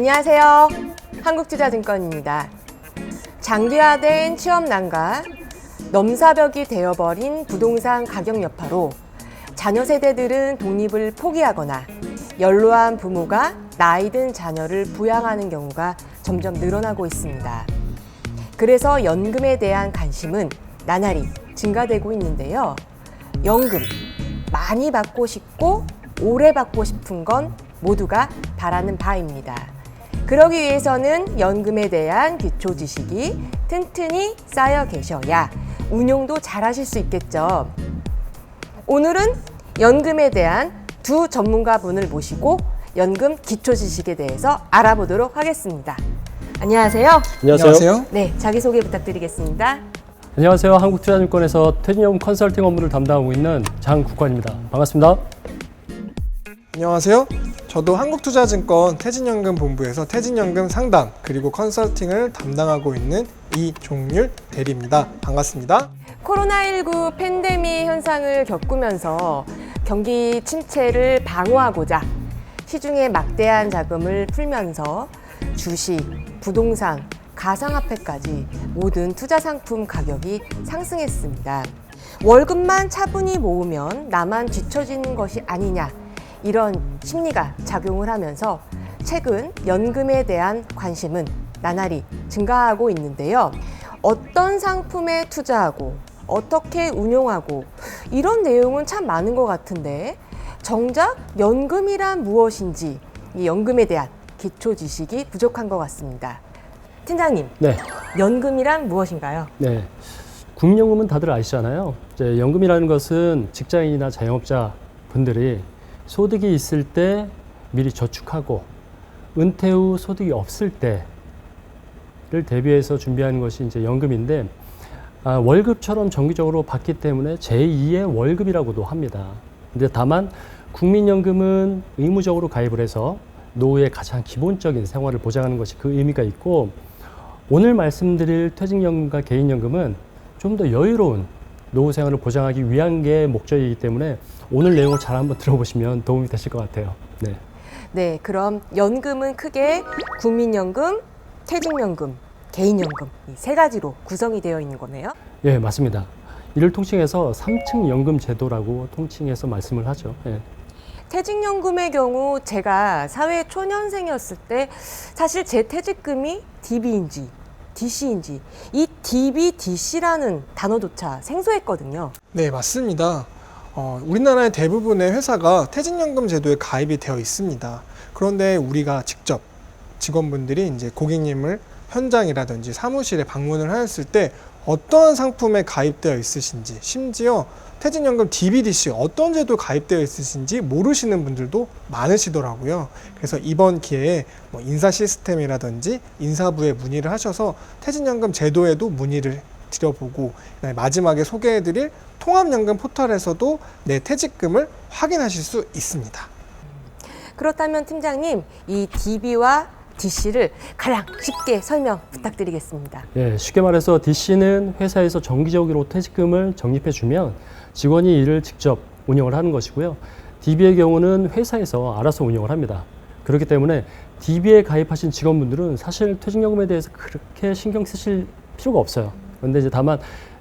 안녕하세요. 한국투자증권입니다. 장기화된 취업난과 넘사벽이 되어버린 부동산 가격 여파로 자녀 세대들은 독립을 포기하거나 연로한 부모가 나이든 자녀를 부양하는 경우가 점점 늘어나고 있습니다. 그래서 연금에 대한 관심은 나날이 증가되고 있는데요. 연금 많이 받고 싶고 오래 받고 싶은 건 모두가 바라는 바입니다. 그러기 위해서는 연금에 대한 기초 지식이 튼튼히 쌓여 계셔야 운용도 잘하실 수 있겠죠. 오늘은 연금에 대한 두 전문가분을 모시고 연금 기초 지식에 대해서 알아보도록 하겠습니다. 안녕하세요. 안녕하세요. 네, 자기소개 부탁드리겠습니다. 안녕하세요. 한국투자증권에서 퇴직연금 컨설팅 업무를 담당하고 있는 장국환입니다. 반갑습니다. 안녕하세요. 저도 한국투자증권 퇴직연금 본부에서 퇴직연금 상담 그리고 컨설팅을 담당하고 있는 이종률 대리입니다. 반갑습니다. 코로나19 팬데믹 현상을 겪으면서 경기 침체를 방어하고자 시중에 막대한 자금을 풀면서 주식, 부동산, 가상화폐까지 모든 투자 상품 가격이 상승했습니다. 월급만 차분히 모으면 나만 뒤처지는 것이 아니냐, 이런 심리가 작용을 하면서 최근 연금에 대한 관심은 나날이 증가하고 있는데요. 어떤 상품에 투자하고 어떻게 운용하고 이런 내용은 참 많은 것 같은데 정작 연금이란 무엇인지 이 연금에 대한 기초 지식이 부족한 것 같습니다. 팀장님, 네. 연금이란 무엇인가요? 네. 국민연금은 다들 아시잖아요. 이제 연금이라는 것은 직장인이나 자영업자 분들이 소득이 있을 때 미리 저축하고 은퇴 후 소득이 없을 때를 대비해서 준비하는 것이 이제 연금인데, 월급처럼 정기적으로 받기 때문에 제2의 월급이라고도 합니다. 근데 다만 국민연금은 의무적으로 가입을 해서 노후의 가장 기본적인 생활을 보장하는 것이 그 의미가 있고, 오늘 말씀드릴 퇴직연금과 개인연금은 좀 더 여유로운 노후 생활을 보장하기 위한 게 목적이기 때문에 오늘 내용을 잘 한번 들어보시면 도움이 되실 것 같아요. 네. 네, 그럼 연금은 크게 국민연금, 퇴직연금, 개인연금 이 세 가지로 구성이 되어 있는 거네요. 예, 맞습니다. 이를 통칭해서 3층 연금 제도라고 통칭해서 말씀을 하죠. 예. 퇴직연금의 경우 제가 사회 초년생이었을 때 사실 제 퇴직금이 DB인지 DC인지 이 DB, DC라는 단어조차 생소했거든요. 네, 맞습니다. 우리나라의 대부분의 회사가 퇴직연금 제도에 가입이 되어 있습니다. 그런데 우리가 직접 직원분들이 이제 고객님을 현장이라든지 사무실에 방문을 하였을 때 어떠한 상품에 가입되어 있으신지, 심지어 퇴직연금 DB/DC 어떤 제도에 가입되어 있으신지 모르시는 분들도 많으시더라고요. 그래서 이번 기회에 인사 시스템이라든지 인사부에 문의를 하셔서 퇴직연금 제도에도 문의를 드려보고, 마지막에 소개해드릴 통합연금 포털에서도 내 퇴직금을 확인하실 수 있습니다. 그렇다면 팀장님, 이 DB와 DC를 가장 쉽게 설명 부탁드리겠습니다. 예, 쉽게 말해서 DC는 회사에서 정기적으로 퇴직금을 적립해주면 직원이 이를 직접 운영을 하는 것이고요. DB의 경우는 회사에서 알아서 운영을 합니다. 그렇기 때문에 DB에 가입하신 직원분들은 사실 퇴직연금에 대해서 그렇게 신경 쓰실 필요가 없어요. 그런데 이제 다만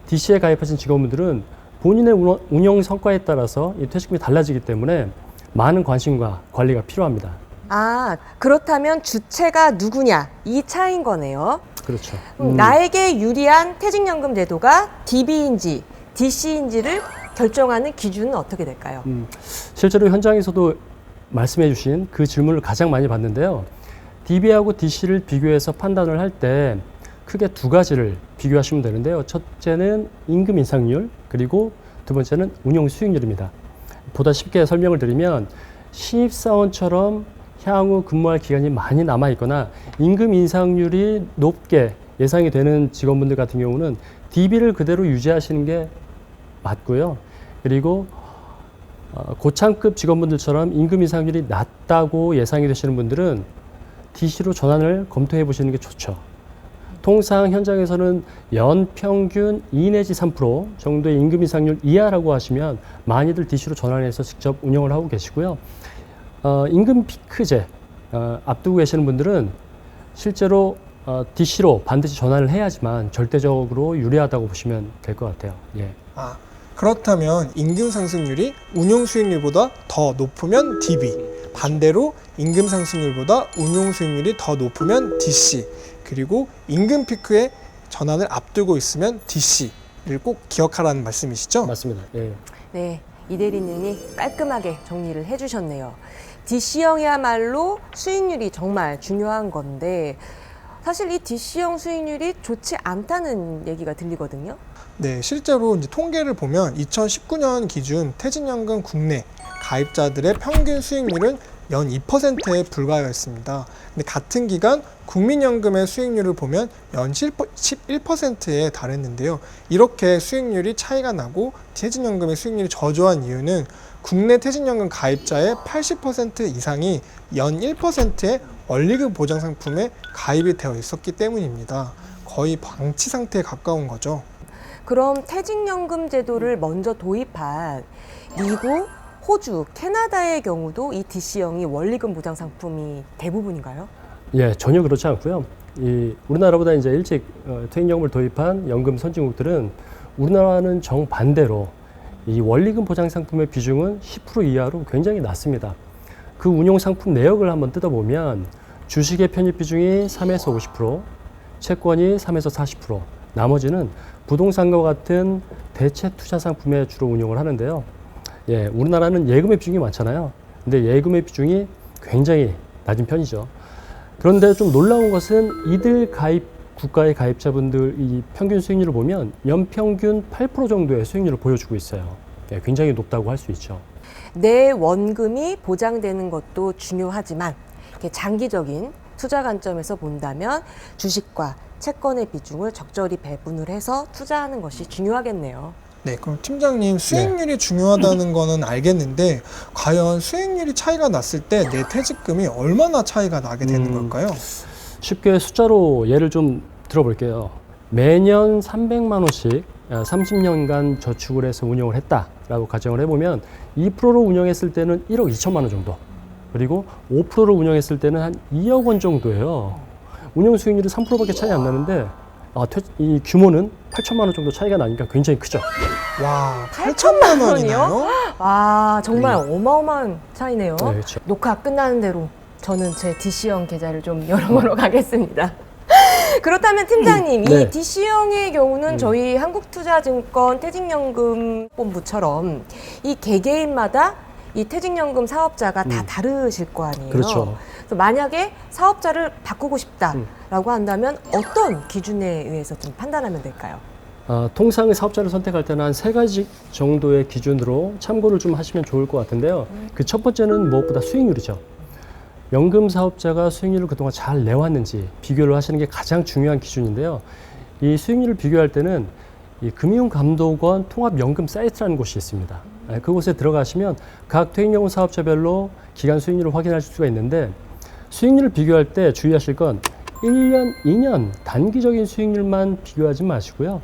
DC에 가입하신 직원분들은 본인의 운영 성과에 따라서 이 퇴직금이 달라지기 때문에 많은 관심과 관리가 필요합니다. 아, 그렇다면 주체가 누구냐 이 차이인 거네요. 그렇죠. 나에게 유리한 퇴직연금 제도가 DB인지 DC인지를 결정하는 기준은 어떻게 될까요? 실제로 현장에서도 말씀해 주신 그 질문을 가장 많이 받는데요. DB하고 DC를 비교해서 판단을 할 때 크게 두 가지를 비교하시면 되는데요. 첫째는 임금 인상률, 그리고 두 번째는 운용 수익률입니다. 보다 쉽게 설명을 드리면 신입사원처럼 향후 근무할 기간이 많이 남아있거나 임금 인상률이 높게 예상이 되는 직원분들 같은 경우는 DB를 그대로 유지하시는 게 맞고요. 그리고 고참급 직원분들처럼 임금 인상률이 낮다고 예상이 되시는 분들은 DC로 전환을 검토해 보시는 게 좋죠. 통상 현장에서는 연평균 2 내지 3% 정도의 임금 인상률 이하라고 하시면 많이들 DC로 전환해서 직접 운영을 하고 계시고요. 임금 피크제, 앞두고 계시는 분들은 실제로 DC로 반드시 전환을 해야지만 절대적으로 유리하다고 보시면 될 것 같아요. 예. 그렇다면 임금 상승률이 운용 수익률보다 더 높으면 DB, 반대로 임금 상승률보다 운용 수익률이 더 높으면 DC, 그리고 임금 피크에 전환을 앞두고 있으면 DC를 꼭 기억하라는 말씀이시죠? 맞습니다. 예. 네, 이 대리님이 깔끔하게 정리를 해주셨네요. DC형이야말로 수익률이 정말 중요한 건데 사실 이 DC형 수익률이 좋지 않다는 얘기가 들리거든요. 네, 실제로 이제 통계를 보면 2019년 기준 퇴직연금 국내 가입자들의 평균 수익률은 연 2%에 불과하였습니다. 근데 같은 기간 국민연금의 수익률을 보면 연 11%에 달했는데요. 이렇게 수익률이 차이가 나고 퇴직연금의 수익률이 저조한 이유는 국내 퇴직연금 가입자의 80% 이상이 연 1%의 원리금 보장 상품에 가입이 되어 있었기 때문입니다. 거의 방치 상태에 가까운 거죠. 그럼 퇴직연금 제도를 먼저 도입한 미국, 호주, 캐나다의 경우도 이 DC형이 원리금 보장 상품이 대부분인가요? 예, 전혀 그렇지 않고요. 우리나라보다 이제 일찍 퇴직연금을 도입한 연금 선진국들은 우리나라는 정반대로 이 원리금 보장 상품의 비중은 10% 이하로 굉장히 낮습니다. 그 운용 상품 내역을 한번 뜯어보면 주식의 편입 비중이 3에서 50%, 채권이 3에서 40%, 나머지는 부동산과 같은 대체 투자 상품에 주로 운용을 하는데요. 예, 우리나라는 예금의 비중이 많잖아요. 근데 예금의 비중이 굉장히 낮은 편이죠. 그런데 좀 놀라운 것은 이들 국가의 가입자분들 이 평균 수익률을 보면 연평균 8% 정도의 수익률을 보여주고 있어요. 예, 굉장히 높다고 할 수 있죠. 내 원금이 보장되는 것도 중요하지만 이렇게 장기적인 투자 관점에서 본다면 주식과 채권의 비중을 적절히 배분을 해서 투자하는 것이 중요하겠네요. 네, 그럼 팀장님 수익률이 중요하다는 거는 알겠는데 과연 수익률이 차이가 났을 때 내 퇴직금이 얼마나 차이가 나게 되는 걸까요? 쉽게 숫자로 예를 좀 들어볼게요. 매년 300만 원씩 30년간 저축을 해서 운용을 했다라고 가정을 해보면 2%로 운영했을 때는 1억 2천만 원 정도, 그리고 5%로 운영했을 때는 한 2억 원 정도예요. 운용 수익률이 3%밖에 차이 안 나는데 이 규모는 8천만 원 정도 차이가 나니까 굉장히 크죠. 와, 8천만 원이요? 와, 정말 어마어마한 차이네요. 네, 그렇죠. 녹화 끝나는 대로 저는 제 DC형 계좌를 좀 열어보러 가겠습니다. 그렇다면 팀장님, 네. 이 DC형의 경우는 저희 한국투자증권 퇴직연금본부처럼 이 개개인마다 이 퇴직연금 사업자가 다 다르실 거 아니에요. 그렇죠. 그래서 만약에 사업자를 바꾸고 싶다라고 한다면 어떤 기준에 의해서 좀 판단하면 될까요? 통상 사업자를 선택할 때는 한 3가지 정도의 기준으로 참고를 좀 하시면 좋을 것 같은데요. 그 첫 번째는 무엇보다 수익률이죠. 연금 사업자가 수익률을 그동안 잘 내왔는지 비교를 하시는 게 가장 중요한 기준인데요. 이 수익률을 비교할 때는 이 금융감독원 통합연금 사이트라는 곳이 있습니다. 그곳에 들어가시면 각 퇴직연금 사업자별로 기간 수익률을 확인하실 수가 있는데, 수익률을 비교할 때 주의하실 건 1년, 2년 단기적인 수익률만 비교하지 마시고요.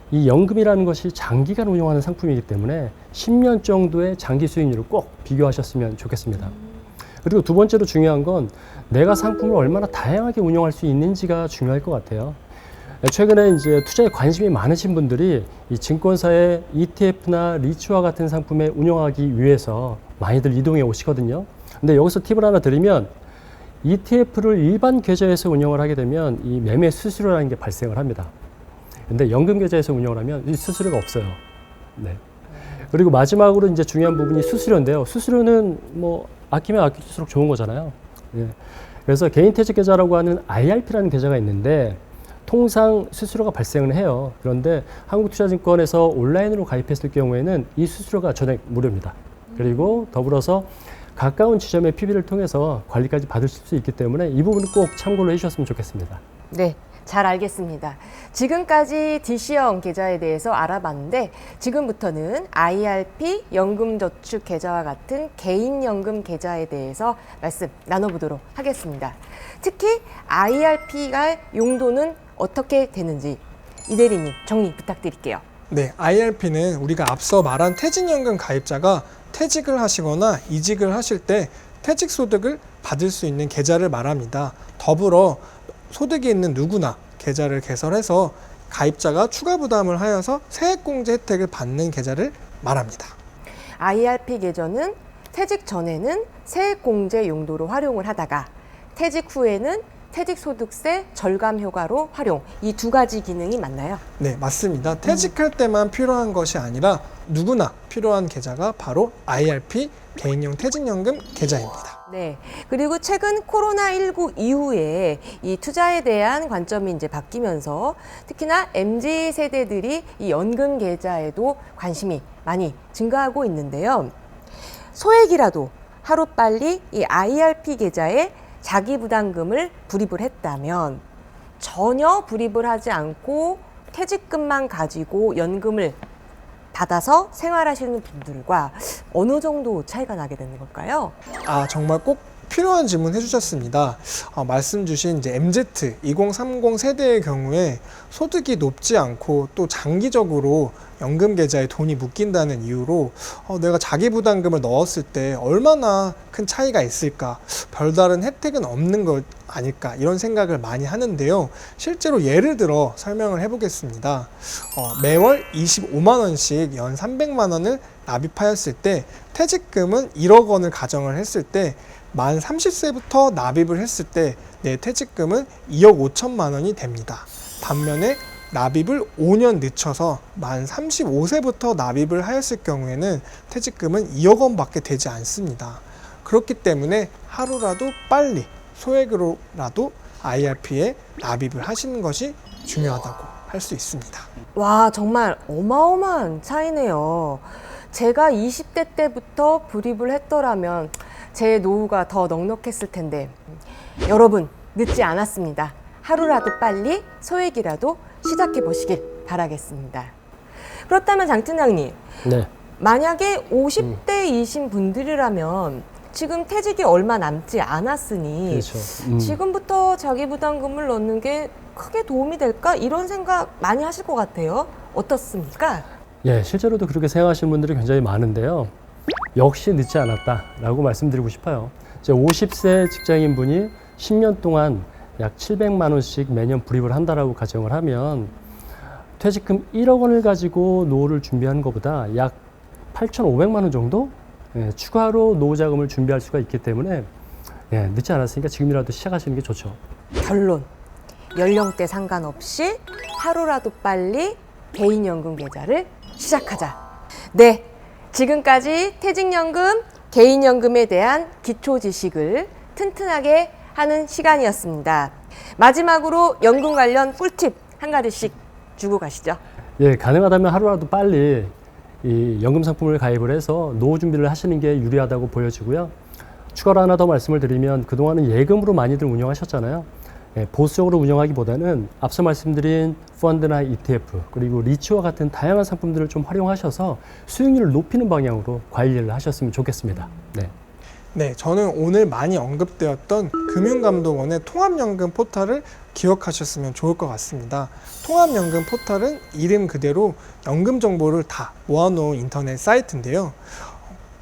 이 연금이라는 것이 장기간 운용하는 상품이기 때문에 10년 정도의 장기 수익률을 꼭 비교하셨으면 좋겠습니다. 그리고 두 번째로 중요한 건 내가 상품을 얼마나 다양하게 운용할 수 있는지가 중요할 것 같아요. 최근에 이제 투자에 관심이 많으신 분들이 이 증권사의 ETF나 리츠와 같은 상품에 운용하기 위해서 많이들 이동해 오시거든요. 근데 여기서 팁을 하나 드리면, ETF를 일반 계좌에서 운영을 하게 되면 이 매매 수수료라는 게 발생을 합니다. 근데 연금 계좌에서 운영을 하면 이 수수료가 없어요. 네. 그리고 마지막으로 이제 중요한 부분이 수수료인데요. 수수료는 뭐 아끼면 아낄수록 좋은 거잖아요. 예. 그래서 개인퇴직 계좌라고 하는 IRP라는 계좌가 있는데 통상 수수료가 발생을 해요. 그런데 한국투자증권에서 온라인으로 가입했을 경우에는 이 수수료가 전액 무료입니다. 그리고 더불어서 가까운 지점의 PB를 통해서 관리까지 받으실 수 있기 때문에 이 부분은 꼭 참고를 해주셨으면 좋겠습니다. 네, 잘 알겠습니다. 지금까지 DC형 계좌에 대해서 알아봤는데 지금부터는 IRP 연금저축 계좌와 같은 개인연금 계좌에 대해서 말씀 나눠보도록 하겠습니다. 특히 IRP가 용도는 어떻게 되는지 이 대리님 정리 부탁드릴게요. 네, IRP는 우리가 앞서 말한 퇴직연금 가입자가 퇴직을 하시거나 이직을 하실 때 퇴직소득을 받을 수 있는 계좌를 말합니다. 더불어 소득이 있는 누구나 계좌를 개설해서 가입자가 추가 부담을 하여서 세액공제 혜택을 받는 계좌를 말합니다. IRP 계좌는 퇴직 전에는 세액공제 용도로 활용을 하다가 퇴직 후에는 퇴직소득세 절감 효과로 활용. 이 두 가지 기능이 맞나요? 네, 맞습니다. 퇴직할 때만 필요한 것이 아니라 누구나 필요한 계좌가 바로 IRP 개인용 퇴직연금 계좌입니다. 네. 그리고 최근 코로나19 이후에 이 투자에 대한 관점이 이제 바뀌면서 특히나 MZ 세대들이 이 연금 계좌에도 관심이 많이 증가하고 있는데요. 소액이라도 하루빨리 이 IRP 계좌에 자기 부담금을 불입을 했다면 전혀 불입을 하지 않고 퇴직금만 가지고 연금을 받아서 생활하시는 분들과 어느 정도 차이가 나게 되는 걸까요? 정말 꼭 필요한 질문 해주셨습니다. 말씀 주신 이제 MZ 2030 세대의 경우에 소득이 높지 않고 또 장기적으로 연금 계좌에 돈이 묶인다는 이유로 내가 자기 부담금을 넣었을 때 얼마나 큰 차이가 있을까, 별다른 혜택은 없는 것 아닐까 이런 생각을 많이 하는데요. 실제로 예를 들어 설명을 해보겠습니다. 매월 25만 원씩 연 300만 원을 납입하였을 때 퇴직금은 1억 원을 가정을 했을 때 만 30세부터 납입을 했을 때 내 퇴직금은 2억 5천만 원이 됩니다. 반면에 납입을 5년 늦춰서 만 35세부터 납입을 하였을 경우에는 퇴직금은 2억 원밖에 되지 않습니다. 그렇기 때문에 하루라도 빨리 소액으로라도 IRP에 납입을 하시는 것이 중요하다고 할 수 있습니다. 와, 정말 어마어마한 차이네요. 제가 20대 때부터 불입을 했더라면 제 노후가 더 넉넉했을 텐데 여러분 늦지 않았습니다. 하루라도 빨리 소액이라도 시작해 보시길 바라겠습니다. 그렇다면 장 팀장님, 네. 만약에 50대이신 분들이라면 지금 퇴직이 얼마 남지 않았으니 그렇죠. 지금부터 자기 부담금을 넣는 게 크게 도움이 될까? 이런 생각 많이 하실 것 같아요. 어떻습니까? 예, 실제로도 그렇게 생각하시는 분들이 굉장히 많은데요. 역시 늦지 않았다라고 말씀드리고 싶어요. 이제 50세 직장인분이 10년 동안 약 700만 원씩 매년 불입을 한다라고 가정을 하면 퇴직금 1억 원을 가지고 노후를 준비하는 것보다 약 8,500만 원 정도 추가로 노후 자금을 준비할 수가 있기 때문에 늦지 않았으니까 지금이라도 시작하시는 게 좋죠. 결론, 연령대 상관없이 하루라도 빨리 개인연금 계좌를 시작하자. 네, 지금까지 퇴직연금, 개인연금에 대한 기초 지식을 튼튼하게 하는 시간이었습니다. 마지막으로 연금 관련 꿀팁 한 가지씩 주고 가시죠. 예, 가능하다면 하루라도 빨리 이 연금 상품을 가입을 해서 노후 준비를 하시는 게 유리하다고 보여지고요. 추가로 하나 더 말씀을 드리면 그동안은 예금으로 많이들 운영하셨잖아요. 보수적으로 운영하기보다는 앞서 말씀드린 펀드나 ETF 그리고 리츠와 같은 다양한 상품들을 좀 활용하셔서 수익률을 높이는 방향으로 관리를 하셨으면 좋겠습니다. 네, 저는 오늘 많이 언급되었던 금융감독원의 통합연금 포털을 기억하셨으면 좋을 것 같습니다. 통합연금 포털은 이름 그대로 연금 정보를 다 모아놓은 인터넷 사이트인데요.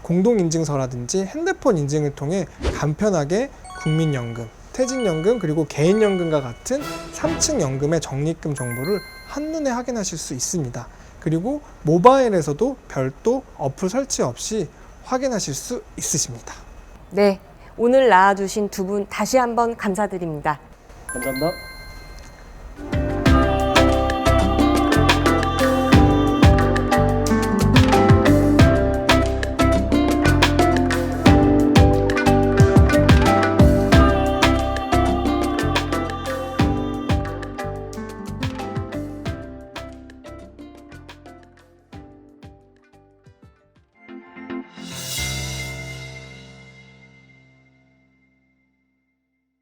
공동인증서라든지 핸드폰 인증을 통해 간편하게 국민연금, 퇴직연금 그리고 개인연금과 같은 3층 연금의 적립금 정보를 한눈에 확인하실 수 있습니다. 그리고 모바일에서도 별도 어플 설치 없이 확인하실 수 있으십니다. 네, 오늘 나와주신 두 분 다시 한번 감사드립니다. 감사합니다.